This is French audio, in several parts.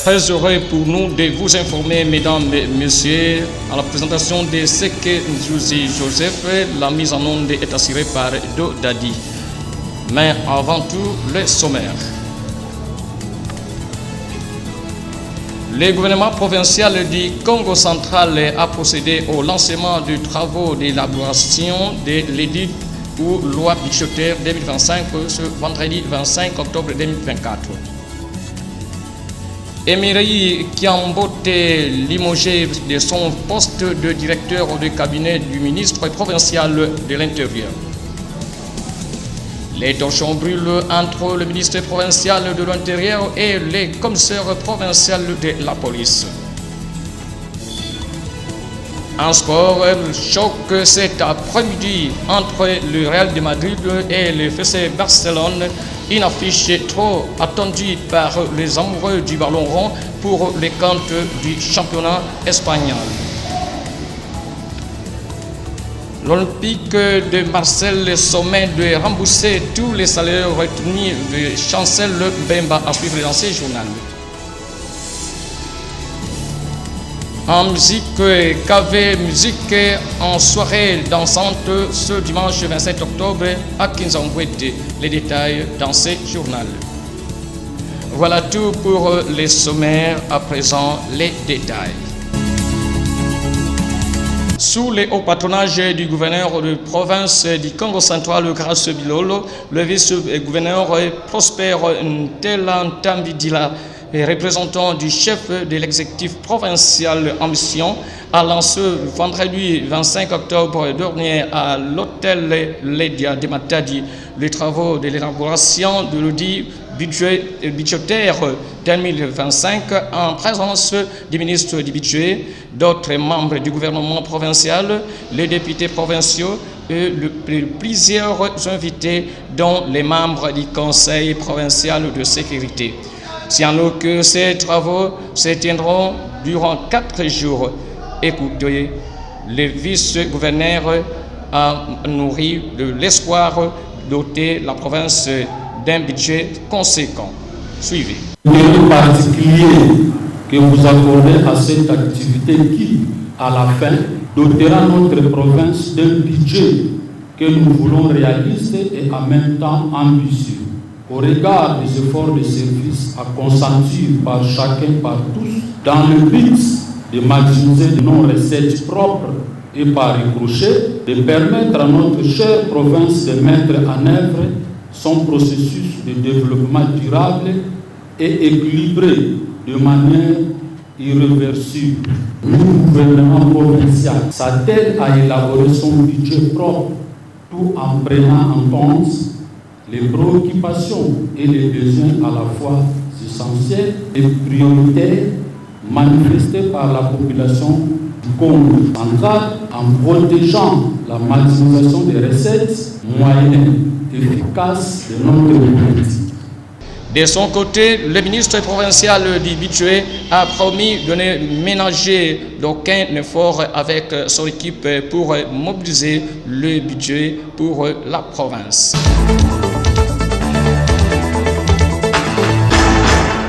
Très heureux pour nous de vous informer, mesdames et messieurs, à la présentation de ce que Jouzi Joseph, la mise en onde est assurée par Do Dadi. Mais avant tout, le sommaire. Le gouvernement provincial du Congo central a procédé au lancement des travaux d'élaboration de l'édit ou loi budgétaire 2025 ce vendredi 25 octobre 2024. Emery Kiambote, limogé de son poste de directeur de cabinet du ministre provincial de l'Intérieur. Les torchons brûlent entre le ministre provincial de l'Intérieur et les commissaires provinciaux de la police. Un score choc cet après-midi entre le Real de Madrid et le FC Barcelone, une affiche trop attendue par les amoureux du ballon rond pour les comptes du championnat espagnol. L'Olympique de Marseille sommet de rembourser tous les salaires retenus de Chancel Bemba à suivre dans ces journaux. En musique, KV Musique en soirée dansante ce dimanche 27 octobre à Kinzambwete. Les détails dans ce journal. Voilà tout pour les sommaires, à présent les détails. Sous le haut patronage du gouverneur de province du Congo central, Grace Bilolo, le vice-gouverneur Prosper Ntelantambidila, et représentant du chef de l'exécutif provincial en mission, a lancé vendredi 25 octobre dernier à l'hôtel Ledia de Matadi les travaux de l'élaboration de l'audit budgétaire 2025 en présence du ministre du budget, d'autres membres du gouvernement provincial, les députés provinciaux et plusieurs invités, dont les membres du conseil provincial de sécurité. Signalons que ces travaux se tiendront durant 4 jours. Écoutez, le vice-gouverneur a nourri de l'espoir doter la province d'un budget conséquent. Suivez. Le particulier que vous accordez à cette activité qui, à la fin, dotera notre province d'un budget que nous voulons réaliser et en même temps ambitieux. Au regard des efforts de service à consentir par chacun, par tous, dans le but de maximiser nos recettes propres et par ricochet, de permettre à notre chère province de mettre en œuvre son processus de développement durable et équilibré de manière irréversible. Le gouvernement provincial s'attelle à élaborer son budget propre tout en prenant en compte les préoccupations et les besoins à la fois essentiels et prioritaires manifestés par la population du Congo central en protégeant la maximisation des recettes moyennes efficaces de notre politique. De son côté, le ministre provincial du budget a promis de ne ménager d'aucun effort avec son équipe pour mobiliser le budget pour la province.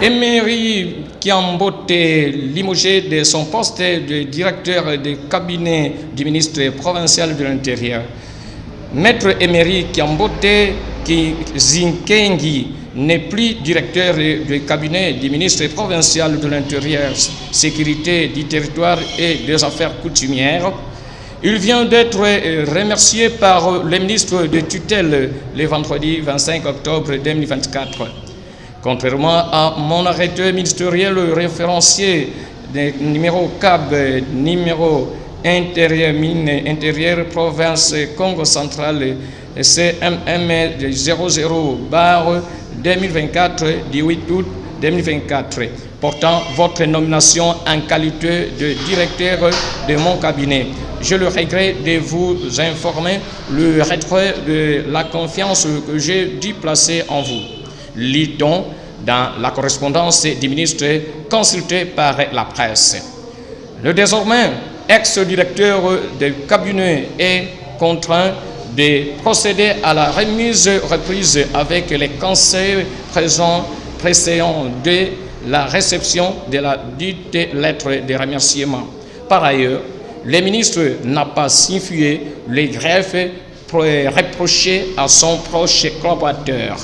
Emery Kiambote, limogé de son poste de directeur de cabinet du ministre provincial de l'Intérieur. Maître Emery Kiambote Kizinkengi n'est plus directeur du cabinet du ministre provincial de l'Intérieur, sécurité du territoire et des affaires coutumières. Il vient d'être remercié par le ministre de tutelle le vendredi 25 octobre 2024. Contrairement à mon arrêté ministériel référencié numéro CAB, numéro intérieur province Congo central CMM 00/2024 du 8 août 2024, portant votre nomination en qualité de directeur de mon cabinet. Je le regrette de vous informer le retrait de la confiance que j'ai dû placer en vous. Lit-on dans la correspondance du ministre consultée par la presse. Le désormais ex-directeur de cabinet est contraint de procéder à la remise reprise avec les conseils précédents de la réception de la dite lettre de remerciement. Par ailleurs, le ministre n'a pas signifié les greffes reprochées à son proche collaborateur.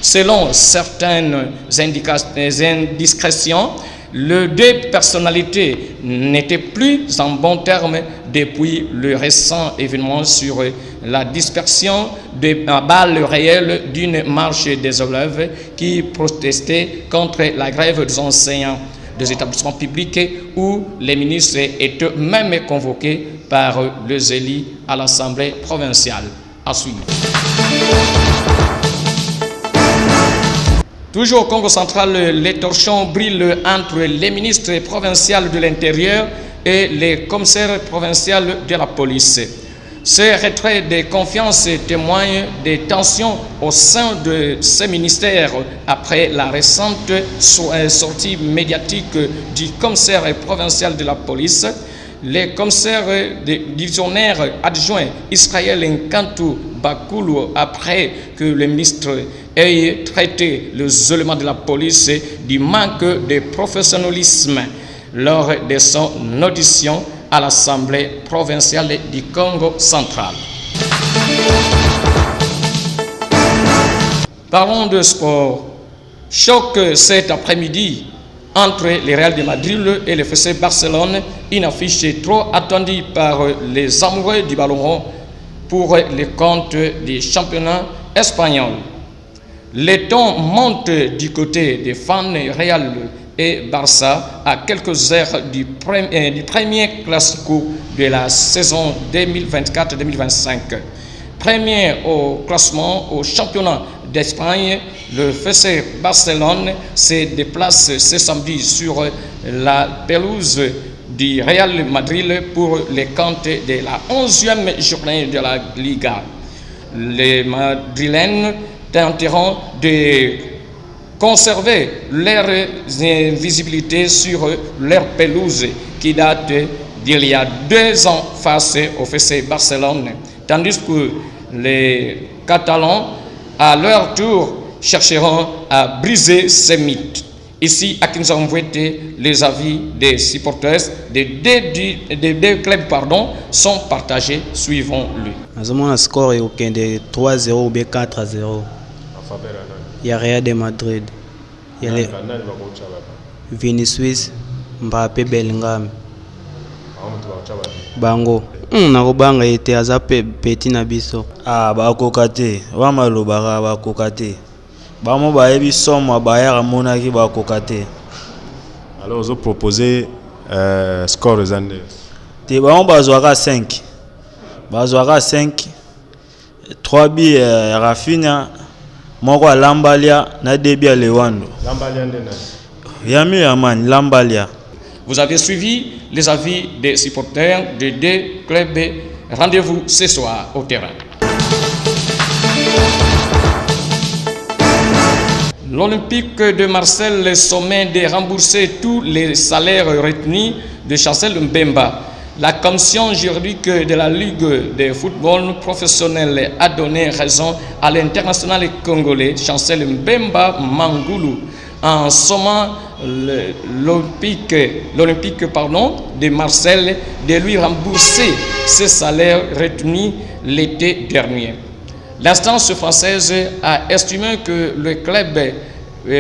Selon certaines indiscrétions, les deux personnalités n'étaient plus en bons termes depuis le récent événement sur la dispersion de balles réelles d'une marche des élèves qui protestaient contre la grève des enseignants des établissements publics où les ministres étaient même convoqués par les élus à l'Assemblée provinciale. À suivre. Toujours au Congo central, les torchons brillent entre les ministres provinciaux de l'Intérieur et les commissaires provinciaux de la police. Ce retrait de confiance témoigne des tensions au sein de ces ministères après la récente sortie médiatique du commissaire provincial de la police. Les commissaires divisionnaires adjoints Israël Nkantou Bakoulou, après que le ministre ait traité les éléments de la police du manque de professionnalisme lors de son audition à l'Assemblée provinciale du Congo central. Parlons de sport. Choc cet après-midi entre le Real de Madrid et le FC Barcelone, une affiche trop attendue par les amoureux du ballon rond pour le compte du championnat espagnol. Le ton monte du côté des fans Real et Barça à quelques heures du premier classico de la saison 2024-2025. Premier au classement au championnat d'Espagne, le FC Barcelone se déplace ce samedi sur la pelouse du Real Madrid pour le compte de la 11e journée de la Liga. Les Madrilènes tenteront de conserver leur visibilité sur leur pelouse qui date d'il y a 2 ans face au FC Barcelone, tandis que les Catalans, à leur tour, chercheront à briser ces mythes. Ici, à Kinshasa, les avis des supporters des deux clubs sont partagés. Suivons-le. Un score est aucun de 3-0 ou 4-0. Il y a Real de Madrid. Il y a Vinicius, Mbappé, Bellingham. Bango. Nakobanga ete aza petit na biso. Bakoka te. Wamalobaka bakoka te. Bamo bayebi somo bayaka monaki bakoka te. Alors vous proposez score aux années. Te bamo bazwaka 5. Bazwaka 5. 3 bi Rafinha, moko Lambalia na 2 bi Lewando. Lambalia ndena. Yami Yaman Lambalia. Vous avez suivi les avis des supporters de 2 clubs. Rendez-vous ce soir au terrain. L'Olympique de Marseille, le sommet de rembourser tous les salaires retenus de Chancel Mbemba. La commission juridique de la Ligue de football professionnel a donné raison à l'international congolais Chancel Mbemba Mangoulou en sommant l'Olympique de Marseille de lui rembourser ses salaires retenus l'été dernier. L'instance française a estimé que le club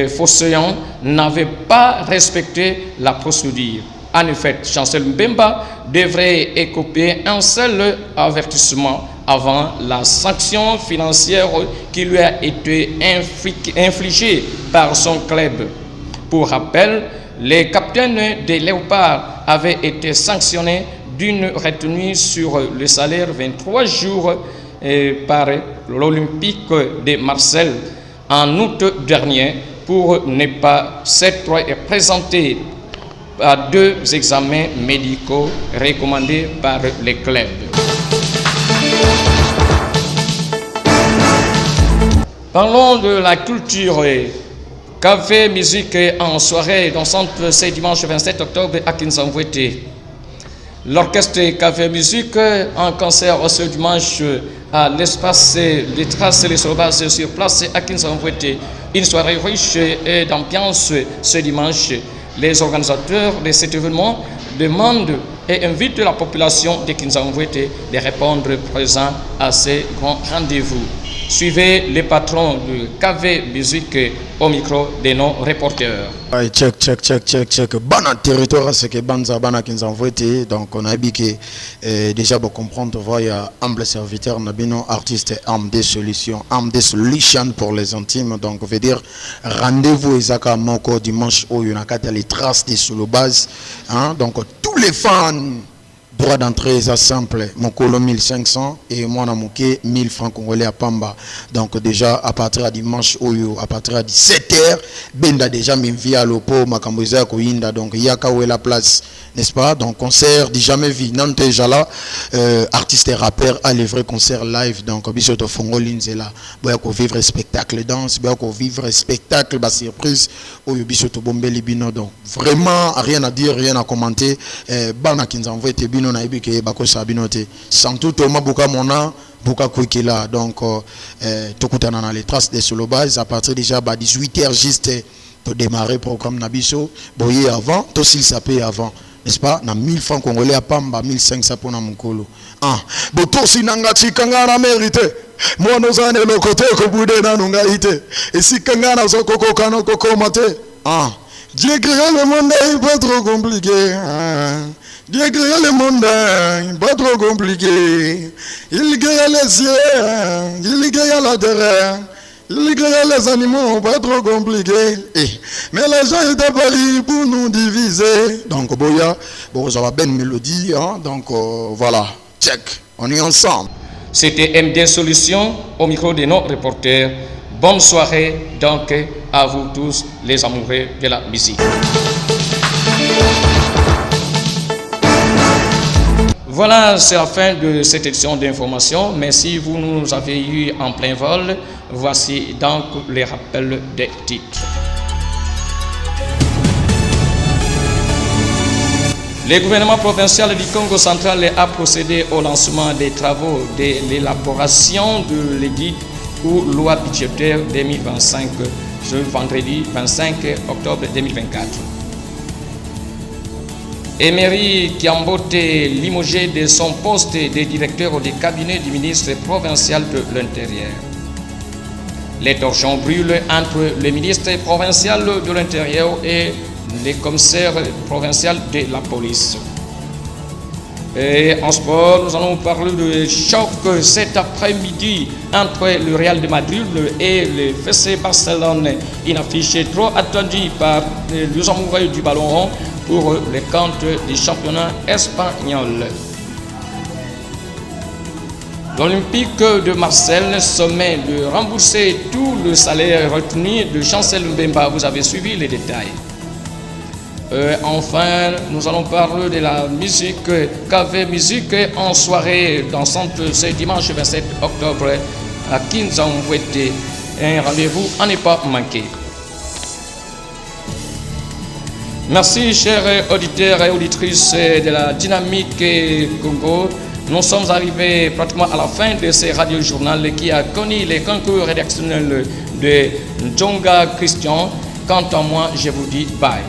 phocéen n'avait pas respecté la procédure. En effet, Chancel Mbemba devrait écoper un seul avertissement avant la sanction financière qui lui a été infligée par son club. Pour rappel, les capitaines des Léopards avaient été sanctionnés d'une retenue sur le salaire 23 jours par l'Olympique de Marseille en août dernier pour ne pas s'être présenté à 2 examens médicaux recommandés par les clubs. Parlons de la culture. Café, musique en soirée dansante ce dimanche 27 octobre à Kinshasa. L'orchestre Café Musique en concert ce dimanche à l'espace des Traces Les Sauvages sur place à Kinshasa. Une soirée riche d'ambiance ce dimanche. Les organisateurs de cet événement demandent et invitent la population de Kinshasa de répondre présent à ces grands rendez-vous. Suivez les patrons de KV Musique au micro de nos reporters. Check. Bana territoire, c'est que Banza Bana Kinzanvouete. Donc on a dit que déjà pour comprendre, il y a humble serviteur, Nabino artiste, âme des solutions pour les intimes. Donc veut dire rendez-vous Isaka Moko dimanche où il y a les traces des sous base. Donc tous les fans. Droit d'entrée, c'est simple. Mon colo 1500 et moi, on a 1000 francs congolais à Pamba. Donc, déjà, à partir de dimanche, à partir de 17h, Benda déjà m'envie à l'Opo, Makamboza, Koinda. Donc, il y a où est la place, n'est-ce pas? Donc, concert, dit jamais vu. Nante déjà là, artiste et rappeur, à les vrais concerts live. Donc, Bisoto Fongo Linzela. Boya ko vivre spectacle danse, boya ko vivre spectacle, surprise. Oyo Bisoto Bombe Libino. Donc, vraiment, rien à dire, rien à commenter. Bana Kinzanvoué Tebino. Sans tout Thomas Bouka Mona Bouka Kwikela. Donc Tokutana dans les traces des solo base à partir déjà à 18h juste pour démarrer le programme Nabiso. Boyer avant, tout s'il s'appelle avant. N'est-ce pas? Na 1000 francs congolais à Pamba, 1500 pour na Mukolo. Boto sinanga chikanga na mérité. Moi nous en le côté que boudé na nungaité. Et si kanga na zokoko kano koko mate. Dieu créé le monde est pas trop compliqué. Dieu créé le monde, pas trop compliqué. Il créé les cieux, il créé la terre, il créé les animaux, pas trop compliqué. Mais les gens étaient pris pour nous diviser. Donc, Boya, ça va bien mélodie. Donc, voilà, check, on est ensemble. C'était MD Solutions au micro de nos reporters. Bonne soirée donc à vous tous les amoureux de la musique. Voilà, c'est la fin de cette édition d'information. Mais si vous nous avez eu en plein vol, voici donc les rappels des titres. Le gouvernement provincial du Congo central a procédé au lancement des travaux de l'élaboration de l'édit ou loi budgétaire 2025 ce vendredi 25 octobre 2024. Emery Kiambote limogé de son poste de directeur du cabinet du ministre provincial de l'Intérieur. Les torchons brûlent entre le ministre provincial de l'Intérieur et le commissaire provincial de la police. Et en sport, nous allons parler de choc cet après-midi entre le Real de Madrid et le FC Barcelone. Une affiche trop attendue par les amoureux du ballon rond pour les comptes du championnat espagnol. L'Olympique de Marseille sommet de rembourser tout le salaire retenu de Chancel Mbemba. Vous avez suivi les détails. Enfin, nous allons parler de la musique, KV Musique en soirée dansante ce dimanche 27 octobre à Kinshasa. Un rendez-vous à ne pas manquer. Merci chers auditeurs et auditrices de la Dynamique Congo. Nous sommes arrivés pratiquement à la fin de ce radio-journal qui a connu les concours rédactionnels de Djonga Christian. Quant à moi, je vous dis bye.